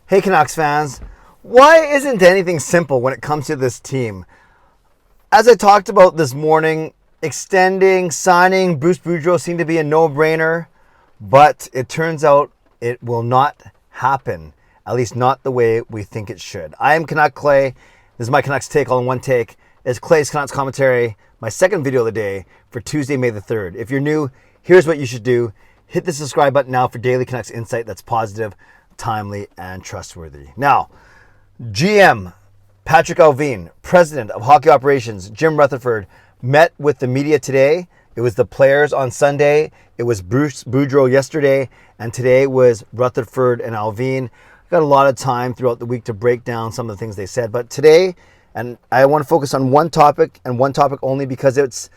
Hey Canucks fans, why isn't anything simple when it comes to this team? As I talked about this morning, extending, signing Bruce Boudreau seemed to be a no-brainer, but it turns out it will not happen, at least not the way we think it should. I am Canuck Clay. This is my Canucks take all in one take. It's Clay's Canucks commentary, my second video of the day for Tuesday, May the 3rd. If you're new, here's what you should do. Hit the subscribe button now for daily Canucks insight that's positive, timely, and trustworthy. Now, GM Patrick Allvin, President of Hockey Operations Jim Rutherford, met with the media today. It was the players on Sunday. It was Bruce Boudreau yesterday. And today was Rutherford and Allvin. Got a lot of time throughout the week to break down some of the things they said. But today, and I want to focus on one topic and one topic only because it's,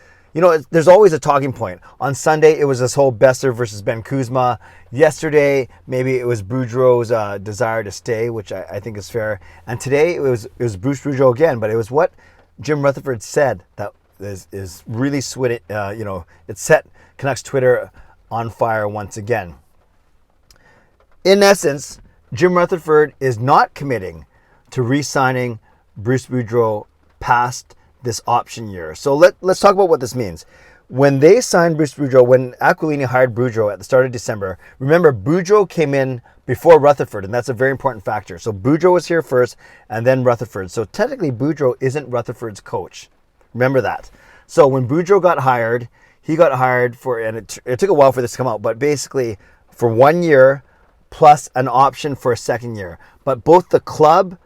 there's always a talking point. On Sunday, it was this whole Besser versus Ben Kuzma. Yesterday, maybe it was Boudreau's desire to stay, which I think is fair. And today, it was Bruce Boudreau again. But it was what Jim Rutherford said that is really it set Canucks Twitter on fire once again. In essence, Jim Rutherford is not committing to re-signing Bruce Boudreau past this option year. So let's talk about what this means. When they signed Bruce Boudreau, when Aquilini hired Boudreau at the start of December, remember Boudreau came in before Rutherford, and that's a very important factor. So Boudreau was here first, and then Rutherford. So technically Boudreau isn't Rutherford's coach. Remember that. So when Boudreau got hired, he got hired for, and it took a while for this to come out, but basically for 1 year plus an option for a second year. But both the club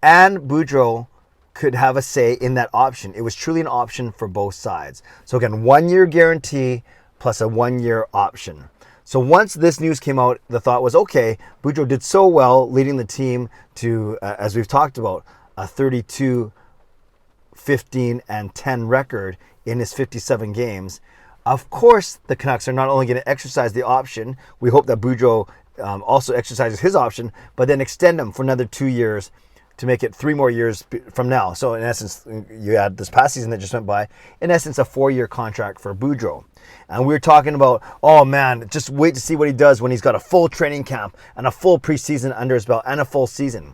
and Boudreau could have a say in that option. It was truly an option for both sides. So again, 1 year guarantee plus a 1 year option. So once this news came out, the thought was, okay, Boudreau did so well leading the team to, as we've talked about, a 32, 15, and 10 record in his 57 games. Of course, the Canucks are not only going to exercise the option, we hope that Boudreau also exercises his option, but then extend him for another 2 years to make it 3 more years from now. So in essence, you had this past season that just went by, in essence, a 4-year contract for Boudreau. And we were talking about, oh man, just wait to see what he does when he's got a full training camp and a full preseason under his belt and a full season.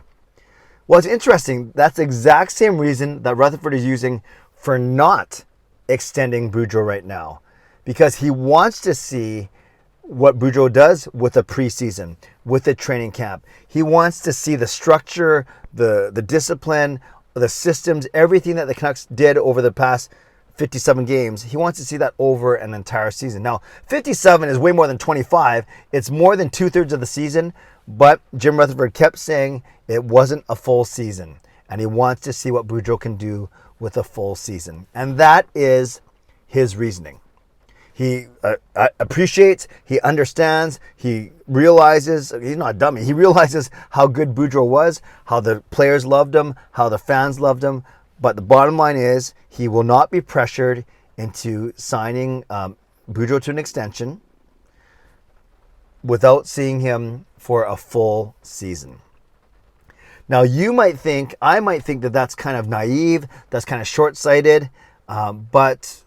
Well, it's interesting. That's the exact same reason that Rutherford is using for not extending Boudreau right now. Because he wants to see what Boudreau does with a preseason, with a training camp. He wants to see the structure, the discipline, the systems, everything that the Canucks did over the past 57 games. He wants to see that over an entire season. Now, 57 is way more than 25. It's more than 2/3 of the season, but Jim Rutherford kept saying it wasn't a full season, and he wants to see what Boudreau can do with a full season. And that is his reasoning. He appreciates, he understands, he realizes, he's not a dummy, he realizes how good Boudreau was, how the players loved him, how the fans loved him. But the bottom line is he will not be pressured into signing Boudreau to an extension without seeing him for a full season. Now you might think, I might think that that's kind of naive, that's kind of short-sighted, but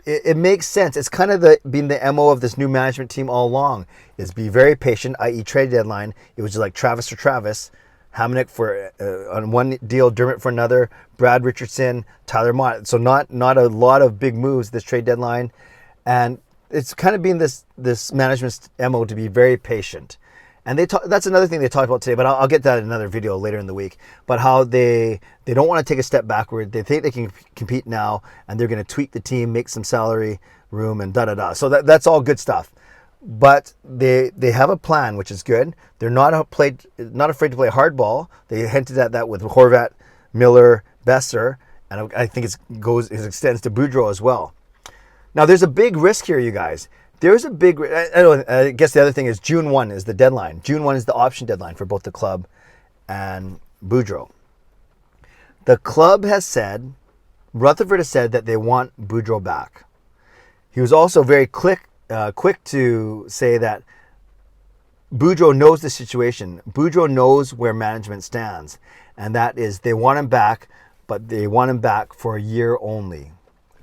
it makes sense. It's kind of been the MO of this new management team all along, is be very patient, i.e. trade deadline. It was just like Travis for Travis, Hamonic for on one deal, Dermott for another, Brad Richardson, Tyler Mott. So not a lot of big moves this trade deadline. And it's kind of been this management's MO to be very patient. And that's another thing they talked about today, but I'll get that in another video later in the week. But how they don't want to take a step backward. They think they can compete now, and they're going to tweak the team, make some salary room, and da-da-da. So that's all good stuff. But they have a plan, which is good. They're not afraid to play hardball. They hinted at that with Horvat, Miller, Besser, and I think it extends to Boudreau as well. Now, there's a big risk here, you guys. There's a big, I guess the other thing is June 1 is the deadline. June 1 is the option deadline for both the club and Boudreau. The club has said, Rutherford has said that they want Boudreau back. He was also very quick to say that Boudreau knows the situation. Boudreau knows where management stands. And that is they want him back, but they want him back for a year only.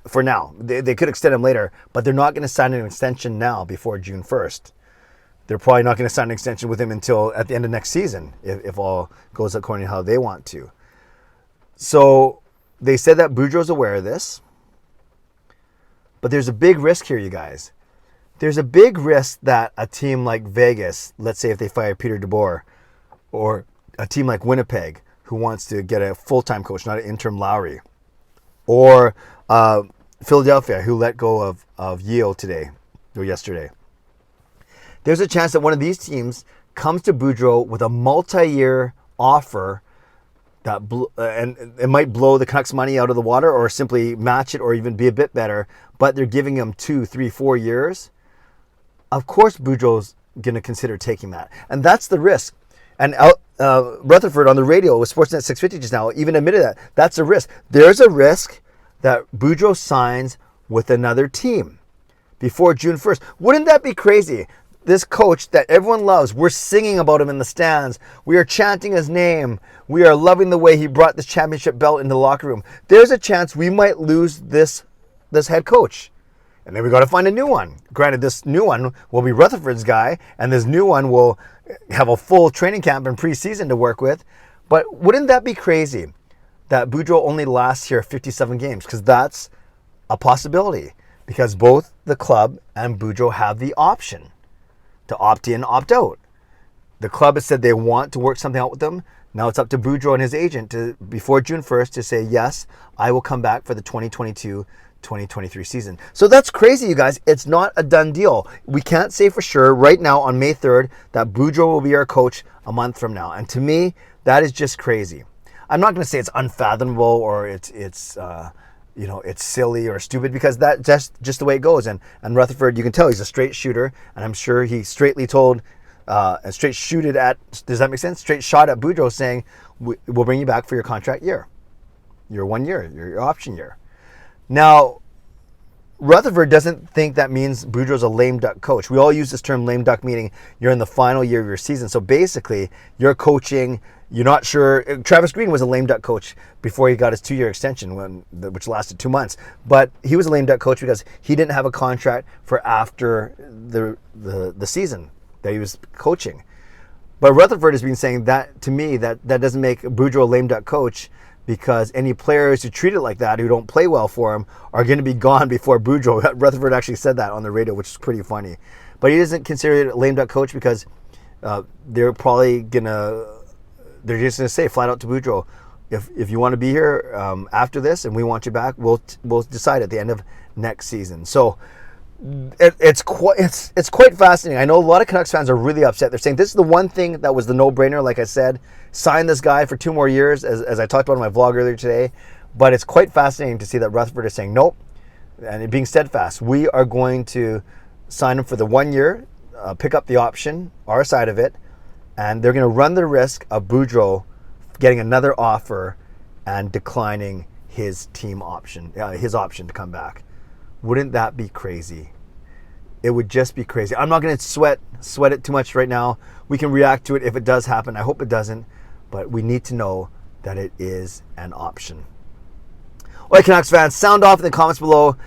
For now. They could extend him later, but they're not going to sign an extension now before June 1st. they're probably not going to sign an extension with him until at the end of next season, if all goes according to how they want to. So they said that Boudreau's aware of this. But there's a big risk here, you guys. There's a big risk that a team like Vegas, let's say if they fire Peter DeBoer, or a team like Winnipeg, who wants to get a full-time coach, not an interim Lowry, or Philadelphia, who let go of Yale today or yesterday. There's a chance that one of these teams comes to Boudreau with a multi-year offer that and it might blow the Canucks money out of the water, or simply match it, or even be a bit better, but they're giving him 2, 3, 4 years. Of course, Boudreau's going to consider taking that. And that's the risk. And Rutherford on the radio with Sportsnet 650 just now even admitted that. That's a risk. There's a risk that Boudreau signs with another team before June 1st. Wouldn't that be crazy? This coach that everyone loves, we're singing about him in the stands. We are chanting his name. We are loving the way he brought this championship belt into the locker room. There's a chance we might lose this head coach. And then we got to find a new one. Granted, this new one will be Rutherford's guy, and this new one will have a full training camp and preseason to work with. But wouldn't that be crazy that Boudreau only lasts here 57 games? Because that's a possibility. Because both the club and Boudreau have the option to opt in, opt out. The club has said they want to work something out with them. Now it's up to Boudreau and his agent to, before June 1st, to say, yes, I will come back for the 2022-2023 season. So that's crazy, you guys. It's not a done deal. We can't say for sure right now on May 3rd that Boudreau will be our coach a month from now. And to me, that is just crazy. I'm not going to say it's unfathomable or it's silly or stupid, because that's just the way it goes. And Rutherford, you can tell he's a straight shooter, and I'm sure he straightly told, straight shooted at, does that make sense? Straight shot at Boudreau saying, we'll bring you back for your contract year, your 1 year, your option year. Now, Rutherford doesn't think that means Boudreau's a lame duck coach. We all use this term lame duck, meaning you're in the final year of your season. So basically, you're coaching, you're not sure. Travis Green was a lame duck coach before he got his 2-year extension, which lasted 2 months. But he was a lame duck coach because he didn't have a contract for after the season that he was coaching. But Rutherford has been saying that, to me, that doesn't make Boudreau a lame duck coach, because any players who treat it like that, who don't play well for him, are going to be gone before Boudreau. Rutherford actually said that on the radio, which is pretty funny. But he doesn't consider it a lame duck coach because they're just going to say flat out to Boudreau, if you want to be here after this and we want you back, we'll decide at the end of next season. So it's quite fascinating. I know a lot of Canucks fans are really upset. They're saying this is the one thing that was the no-brainer. Like I said, sign this guy for 2 more years, as I talked about in my vlog earlier today. But it's quite fascinating to see that Rutherford is saying nope, and it being steadfast. We are going to sign him for the 1 year, pick up the option, our side of it, and they're going to run the risk of Boudreau getting another offer and declining his team option, his option to come back. Wouldn't that be crazy? It would just be crazy. I'm not going to sweat it too much right now. We can react to it if it does happen. I hope it doesn't, but we need to know that it is an option. All right, Canucks fans, sound off in the comments below.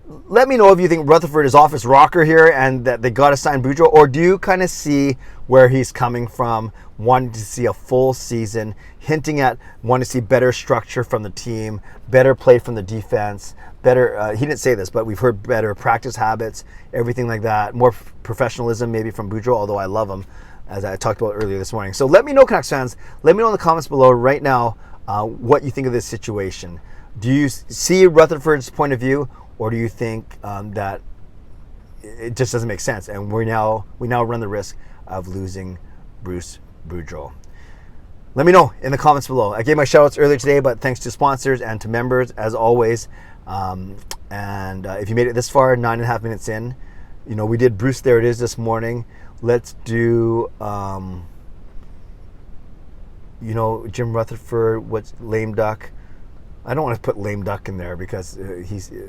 Let me know if you think Rutherford is off his rocker here and that they got to sign Boudreau, or do you kind of see where he's coming from, wanting to see a full season, hinting at wanting to see better structure from the team, better play from the defense, better, he didn't say this, but we've heard better practice habits, everything like that, more professionalism maybe from Boudreau, although I love him, as I talked about earlier this morning. So let me know, Canucks fans, let me know in the comments below right now what you think of this situation. Do you see Rutherford's point of view, or do you think that it just doesn't make sense, and we now run the risk of losing Bruce Boudreau? Let me know in the comments below. I gave my shout outs earlier today, but thanks to sponsors and to members as always. And if you made it this far, 9.5 minutes in, we did Bruce There It Is this morning. Let's do Jim Rutherford, what's lame duck. I don't want to put lame duck in there because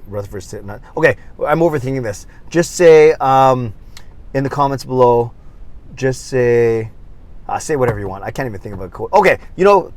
Rutherford's sitting on. Okay, I'm overthinking this. Just say in the comments below, just say whatever you want. I can't even think of a quote. Okay,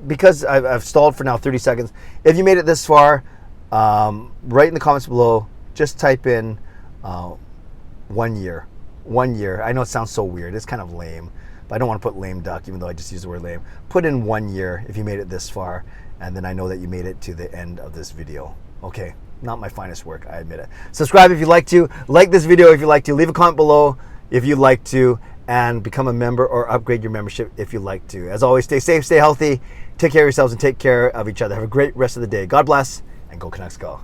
because I've stalled for now 30 seconds. If you made it this far, write in the comments below, just type in 1 year. 1 year. I know it sounds so weird. It's kind of lame, but I don't want to put lame duck, even though I just used the word lame. Put in 1 year if you made it this far, and then I know that you made it to the end of this video. Okay, not my finest work, I admit it. Subscribe if you'd like to. Like this video if you'd like to. Leave a comment below if you'd like to. And become a member or upgrade your membership if you'd like to. As always, stay safe, stay healthy, take care of yourselves, and take care of each other. Have a great rest of the day. God bless, and go Canucks go.